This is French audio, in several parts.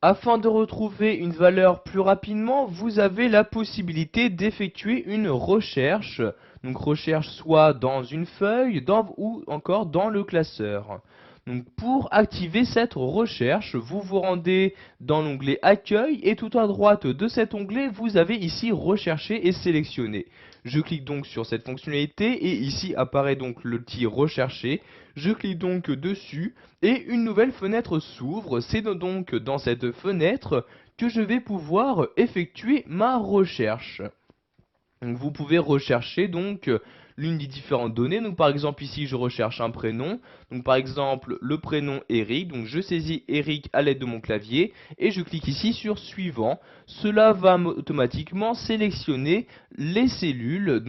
Afin de retrouver une valeur plus rapidement, vous avez la possibilité d'effectuer une recherche. Donc recherche soit dans une feuille ou encore dans le classeur. Donc pour activer cette recherche, vous vous rendez dans l'onglet Accueil et tout à droite de cet onglet, vous avez ici Rechercher et sélectionner. Je clique donc sur cette fonctionnalité et ici apparaît donc le petit Rechercher. Je clique donc dessus et une nouvelle fenêtre s'ouvre. C'est donc dans cette fenêtre que je vais pouvoir effectuer ma recherche. Donc vous pouvez rechercher l'une des différentes données. Donc par exemple ici je recherche un prénom. Donc par exemple le prénom Eric. Donc je saisis Eric à l'aide de mon clavier et je clique ici sur suivant. Cela va automatiquement sélectionner les cellules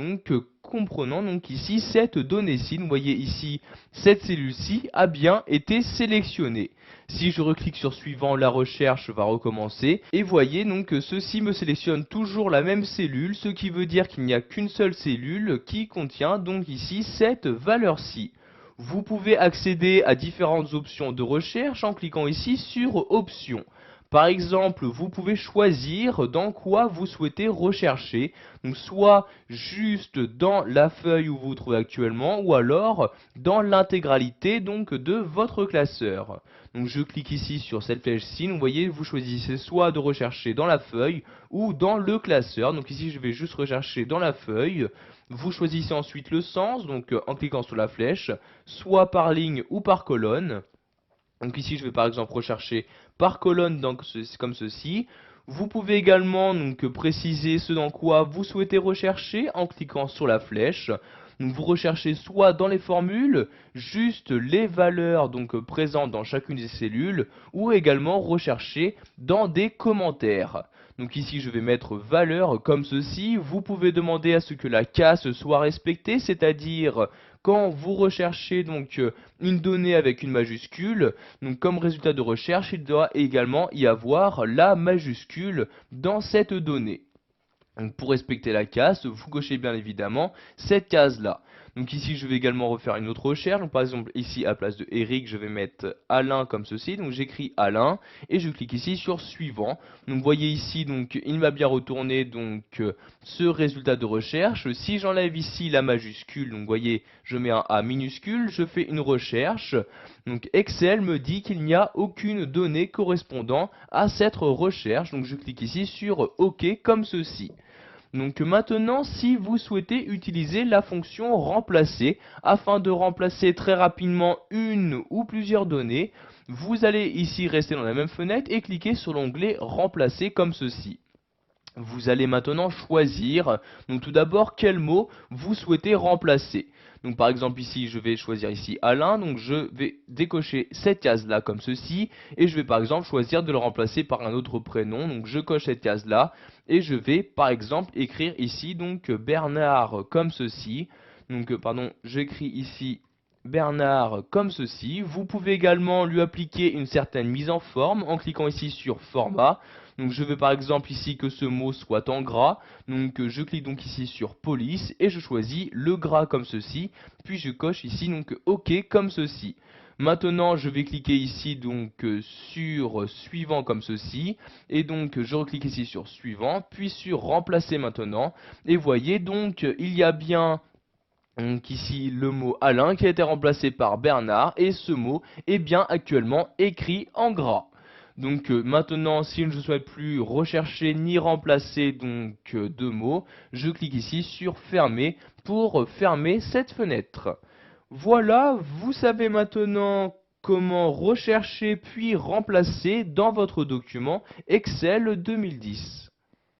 comprenant donc ici cette donnée-ci. Vous voyez ici cette cellule-ci a bien été sélectionnée. Si je reclique sur suivant, la recherche va recommencer. Et voyez donc que ceci me sélectionne toujours la même cellule, ce qui veut dire qu'il n'y a qu'une seule cellule qui contient donc ici cette valeur-ci. Vous pouvez accéder à différentes options de recherche en cliquant ici sur Options. Par exemple, vous pouvez choisir dans quoi vous souhaitez rechercher, donc soit juste dans la feuille où vous vous trouvez actuellement, ou alors dans l'intégralité de votre classeur. Donc je clique ici sur cette flèche-ci, vous voyez, vous choisissez soit de rechercher dans la feuille ou dans le classeur. Donc ici je vais juste rechercher dans la feuille. Vous choisissez ensuite le sens, en cliquant sur la flèche, soit par ligne ou par colonne. Donc ici, je vais par exemple rechercher par colonne comme ceci. Vous pouvez également préciser ce dans quoi vous souhaitez rechercher en cliquant sur la flèche. Donc vous recherchez soit dans les formules, juste les valeurs présentes dans chacune des cellules, ou également rechercher dans des commentaires. Donc ici je vais mettre valeur comme ceci. Vous pouvez demander à ce que la casse soit respectée, c'est-à-dire quand vous recherchez une donnée avec une majuscule, donc comme résultat de recherche, il doit également y avoir la majuscule dans cette donnée. Donc pour respecter la case, vous cochez bien évidemment cette case-là. Donc ici, je vais également refaire une autre recherche. Donc par exemple, ici, à place de Eric, je vais mettre Alain comme ceci. Donc j'écris Alain et je clique ici sur Suivant. Donc vous voyez ici, il m'a bien retourné ce résultat de recherche. Si j'enlève ici la majuscule, donc vous voyez, je mets un A minuscule, je fais une recherche. Donc Excel me dit qu'il n'y a aucune donnée correspondant à cette recherche. Donc je clique ici sur OK comme ceci. Donc maintenant, si vous souhaitez utiliser la fonction remplacer, afin de remplacer très rapidement une ou plusieurs données, vous allez ici rester dans la même fenêtre et cliquer sur l'onglet remplacer comme ceci. Vous allez maintenant choisir, donc tout d'abord, quel mot vous souhaitez remplacer. Donc par exemple ici, je vais choisir ici Alain, donc je vais décocher cette case-là comme ceci, et je vais par exemple choisir de le remplacer par un autre prénom, donc je coche cette case-là, et je vais par exemple écrire ici Bernard comme ceci, j'écris ici Bernard comme ceci. Vous pouvez également lui appliquer une certaine mise en forme en cliquant ici sur Format. Donc je veux par exemple ici que ce mot soit en gras. Donc je clique ici sur Police et je choisis le gras comme ceci. Puis je coche ici OK comme ceci. Maintenant, je vais cliquer ici sur suivant comme ceci et je reclique ici sur suivant puis sur remplacer maintenant et voyez il y a bien ici le mot Alain qui a été remplacé par Bernard et ce mot est bien actuellement écrit en gras. Maintenant, si je ne souhaite plus rechercher ni remplacer deux mots, je clique ici sur fermer pour fermer cette fenêtre. Voilà, vous savez maintenant comment rechercher puis remplacer dans votre document Excel 2010.